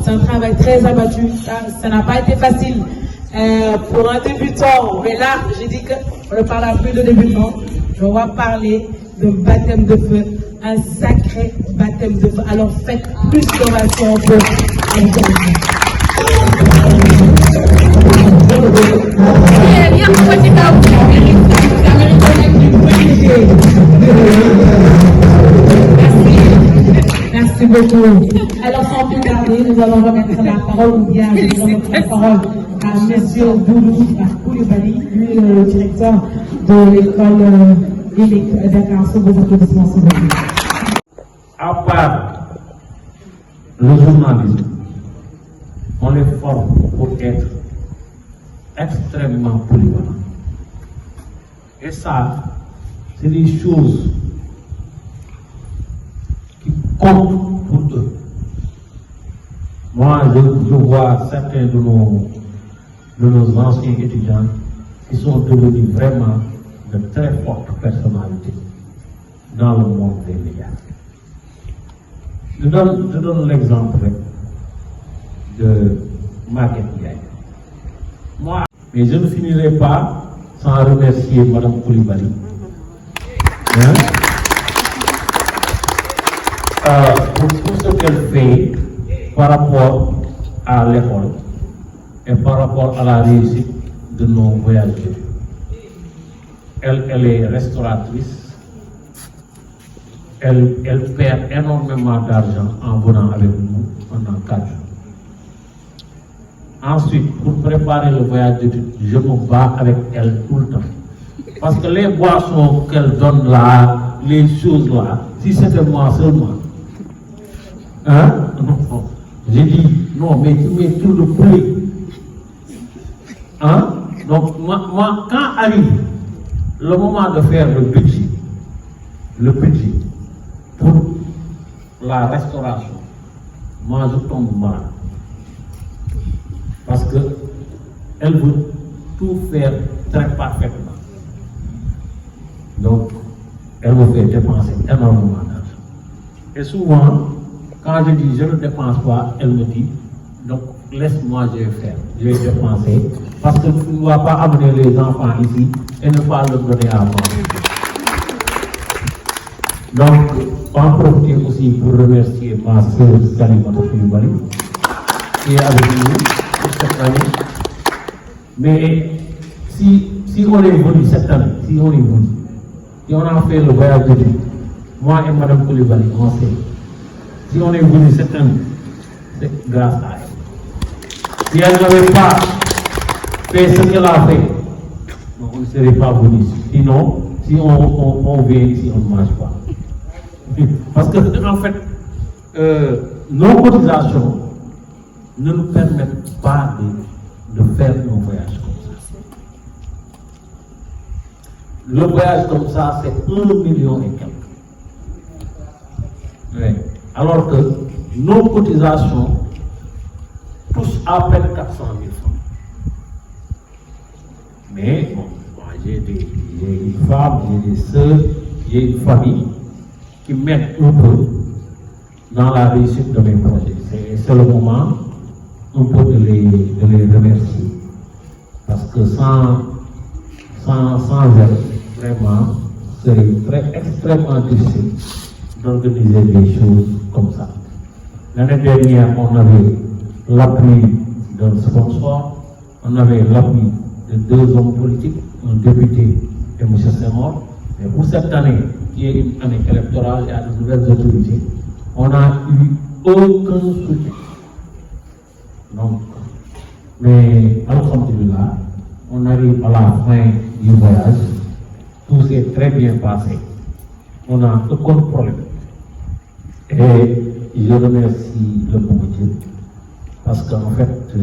C'est un travail très abattu, ça n'a pas été facile pour un débutant, mais là, j'ai dit qu'on ne parlera plus de débutant, on va parler de baptême de feu, un sacré baptême de feu. Alors faites plus d'ovation pour Merci beaucoup. Alors, sans plus tarder, nous allons remettre la parole, ou bien je vais remettre la parole à M. Boulou Koulibaly, lui, le directeur de l'école Dakar. Sous vos applaudissements, s'il vous plaît. À part le journalisme, on les forme pour être extrêmement polyvalents. Et ça, c'est des choses qui comptent pour eux. Moi, je vois certains de nos anciens étudiants qui sont devenus vraiment de très fortes personnalités dans le monde des médias. Je donne l'exemple de Maguette Ndiaye. Moi, mais je ne finirai pas sans remercier Mme Koulibaly. Pour tout ce qu'elle fait par rapport à l'école et par rapport à la réussite de nos voyageurs. Elle est restauratrice. Elle perd énormément d'argent en venant avec nous pendant 4 jours. Ensuite, pour préparer le voyage d'études, je me bats avec elle tout le temps. Parce que les boissons qu'elle donne là, les choses là, si c'était moi seulement, non, j'ai dit, non, mais tu mets tout le poulet. Donc, moi, quand arrive le moment de faire le budget pour la restauration, moi je tombe malade. Parce qu'elle veut tout faire très parfaitement. Donc, elle me fait dépenser énormément d'argent. Et souvent, quand je dis je ne dépense pas, elle me dit, donc laisse-moi, je vais faire, je vais dépenser. Parce que tu ne vas pas amener les enfants ici et ne pas leur donner à manger. Donc, en profiter aussi pour remercier ma sœur Salimata Koulibaly qui est avec nous pour cette année. Mais si on est venu cette année, si on a fait le voyage de vie, moi et Mme Koulibaly, on sait. Si on est venu cette année, c'est grâce à elle. Si elle n'avait pas fait ce qu'elle a fait, on ne serait pas venu ici. Sinon, si on vient ici, on ne mange pas. Parce que, en fait, nos cotisations ne nous permettent pas de faire nos voyages comme ça. Le voyage comme ça, c'est 1 million et quelques. Oui. Alors que nos cotisations touchent à peine 400 000 francs. Mais, bon, j'ai une femme, j'ai des sœurs, j'ai une famille qui m'aident un peu dans la réussite de mes projets. C'est le moment un peu de les remercier. Parce que sans elle, vraiment, c'est extrêmement difficile d'organiser des choses comme ça. L'année dernière, on avait l'appui d'un sponsor, on avait l'appui de 2 hommes politiques, un député et M. Senghor. Mais pour cette année, qui est une année électorale et à de nouvelles autorités, on n'a eu aucun soutien. Donc, mais alhamdulillah, on arrive à la fin du voyage, tout s'est très bien passé. On n'a aucun problème. Et je remercie le bon Dieu, parce qu'en fait,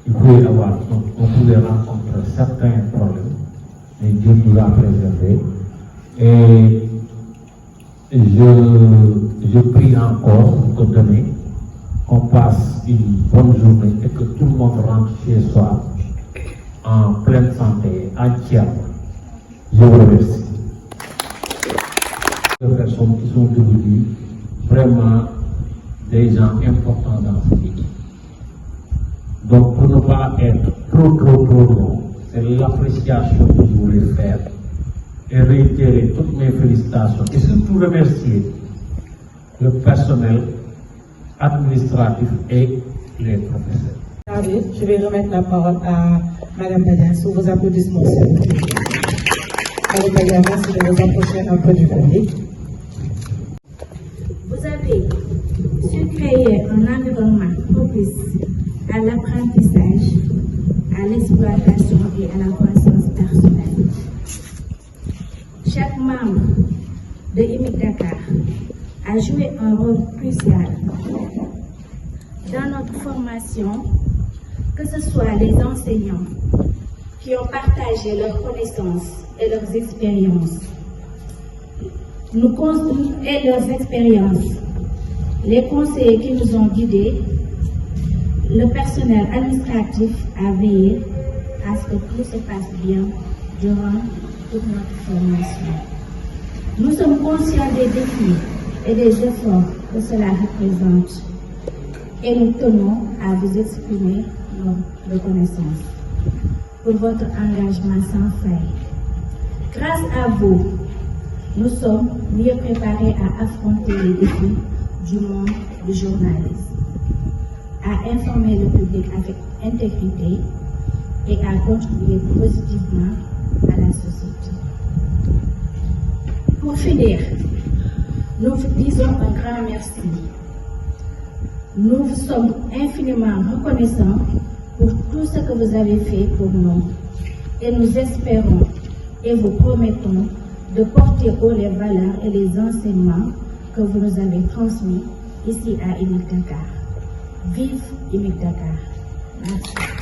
on pouvait rencontrer certains problèmes, mais Dieu nous a préservés. Et je prie encore que demain, qu'on passe une bonne journée et que tout le monde rentre chez soi en pleine santé, entièrement. Je vous remercie. Les personnes qui sont devenues vraiment des gens importants dans ce pays. Donc, pour ne pas être trop long, c'est l'appréciation que je voulais faire et réitérer toutes mes félicitations et surtout remercier le personnel administratif et les professeurs. Je vais remettre la parole à Madame Badian sous vos applaudissements, s'il vous plaît. Madame Badian, merci de vous approcher un peu du public. Vous avez su créer un environnement propice à l'apprentissage, à l'exploitation et à la croissance personnelle. Chaque membre de IMIC Dakar a joué un rôle crucial dans notre formation, que ce soit les enseignants qui ont partagé leurs connaissances et leurs expériences, les conseillers qui nous ont guidés, le personnel administratif a veillé à ce que tout se passe bien durant toute notre formation. Nous sommes conscients des défis et des efforts que cela représente et nous tenons à vous exprimer notre reconnaissance pour votre engagement sans faille. Grâce à vous, nous sommes mieux préparés à affronter les défis du monde du journalisme, à informer le public avec intégrité et à contribuer positivement à la société. Pour finir, nous vous disons un grand merci. Nous vous sommes infiniment reconnaissants pour tout ce que vous avez fait pour nous et nous espérons et vous promettons de porter haut les valeurs et les enseignements que vous nous avez transmis ici à IMIC Dakar. Vive IMIC Dakar. Merci.